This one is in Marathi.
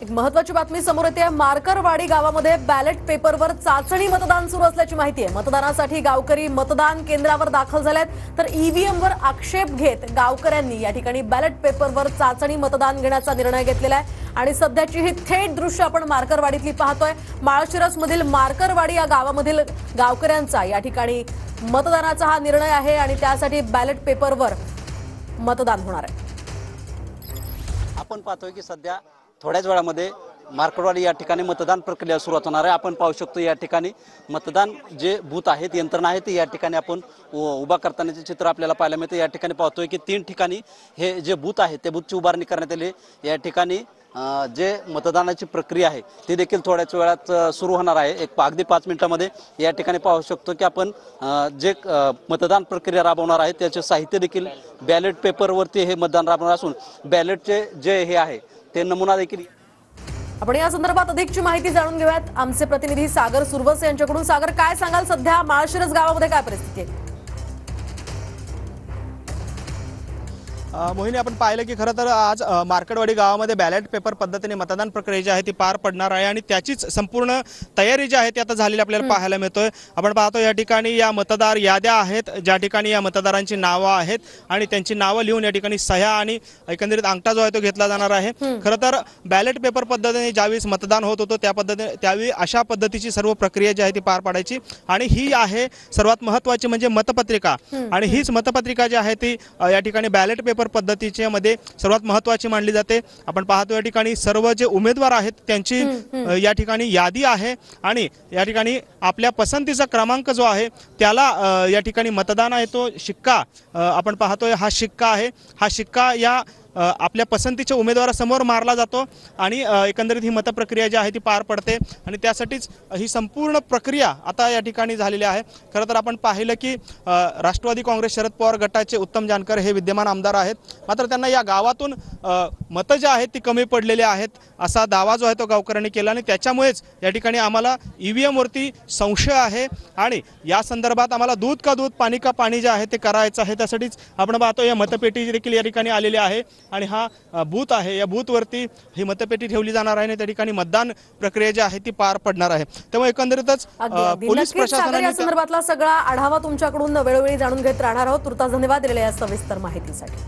एक महत्त्वाची बातमी समोर येते। मार्करवाडी गावामध्ये बॅलेट पेपरवर चाचणी मतदान सुरू असल्याची माहिती आहे। मतदानासाठी गावकरी मतदान केंद्रावर दाखल झालेत, तर ईव्हीएमवर आक्षेप घेत गावकऱ्यांनी या ठिकाणी बॅलेट पेपरवर चाचणी मतदान घेण्याचा निर्णय घेतलेला आहे। आणि सध्याची ही थेट दृश्य आपण मार्करवाडीतली पाहतोय। माळशिरसमधील मार्करवाडी या गावामधील गावकऱ्यांचा या ठिकाणी मतदानाचा हा निर्णय आहे आणि त्यासाठी बॅलेट पेपरवर मतदान होणार आहे। आपण पाहतोय की सध्या थोड्याच वेळामध्ये मार्करवाडी या ठिकाणी मतदान प्रक्रिया सुरुवात होणार आहे। आपण पाहू शकतो या ठिकाणी मतदान जे बूथ आहेत, यंत्रणा आहेत, या ठिकाणी आपण उभा करतानाचे चित्र आपल्याला पाहायला मिळते। या ठिकाणी पाहतोय की 3 ठिकाणी हे जे बूथ आहेत ते बूथची उभारणी करण्यात आली। या ठिकाणी जे मतदानाची प्रक्रिया आहे ती देखील थोड्याच वेळात सुरू होणार आहे। अगदी 5 मिनिटांमध्ये या ठिकाणी पाहू शकतो की आपण जे मतदान प्रक्रिया राबवणार आहे त्याचे साहित्य देखील बॅलेट पेपरवरती हे मतदान राबवणार असून बॅलेटचे जे हे आहे ते नमुना देखील। आपण या संदर्भात अधिकची माहिती जाणून घेऊयात आमचे प्रतिनिधी सागर सुरवस यांच्याकडून। सागर, काय सांगाल, सध्या माळशिरस गावामध्ये काय परिस्थिती आहे? मोहिनी, आपण पाहिलं की खरं तर आज मार्करवाडी गावामध्ये बॅलेट पेपर पद्धतीने मतदान प्रक्रिया जी आहे ती पार पडणार आहे आणि त्याचीच संपूर्ण तयारी जी आहे ती आता झालेली आपल्याला पाहायला मिळतोय। आपण पाहतो या ठिकाणी या मतदार याद्या आहेत, ज्या ठिकाणी या मतदारांची नावं आहेत आणि त्यांची नावं लिहून या ठिकाणी सह्या आणि एकंदरीत अंगठा जो आहे तो घेतला जाणार आहे। खरं तर बॅलेट पेपर पद्धतीने ज्यावेळेस मतदान होत होतं त्या पद्धतीने त्यावेळी अशा पद्धतीची सर्व प्रक्रिया जी आहे ती पार पाडायची आणि ही आहे सर्वात महत्त्वाची म्हणजे मतपत्रिका। आणि हीच मतपत्रिका जी आहे ती या ठिकाणी बॅलेट पेपर पद्धतीच्या मध्ये सर्वात महत्त्वाची मानली जाते। आपण पाहतो या ठिकाणी सर्व जे उमेदवार आहेत त्यांची या ठिकाणी यादी आहे आणि या ठिकाणी आपल्या पसंतीचा क्रमांक जो आहे त्याला या ठिकाणी मतदान आहे तो शिक्का आपण पाहतोय हा शिक्का आहे। हा शिक्का या आपल्या पसंतीच्या उमेदवारासमोर मारला जातो आणि एकंदरीत ही मतप्रक्रिया जी आहे ती पार पडते आणि त्यासाठीच ही संपूर्ण प्रक्रिया आता या ठिकाणी झालेली आहे। खरं तर आपण पाहिलं की राष्ट्रवादी काँग्रेस शरद पवार गटाचे उत्तम जानकर हे विद्यमान आमदार आहेत, मात्र त्यांना या गावातून मतं जी आहेत ती कमी पडलेली आहेत असा दावा जो आहे तो गावकऱ्यांनी केला आणि त्याच्यामुळेच या ठिकाणी आम्हाला ईव्हीएम वरती संशय आहे आणि या संदर्भात आम्हाला दूध का दूध पाणी का पाणी जे आहे ते करायचं आहे। त्यासाठीच आपण पाहतो या मतपेटी देखील या ठिकाणी आलेली आहे आणि हा बूथ आहे, या बूथवरती ही मतपेटी ठेवली जाणार आहे आणि त्या ठिकाणी मतदान प्रक्रिया जी आहे ती पार पडणार आहे। त्यामुळे एकंदरीतच पोलीस प्रशासनाने या संदर्भातला सगळा आढावा तुमच्याकडून वेळोवेळी जाणून घेत राहणार आहोत। तुर्तास धन्यवाद दिलेल्या या सविस्तर माहितीसाठी।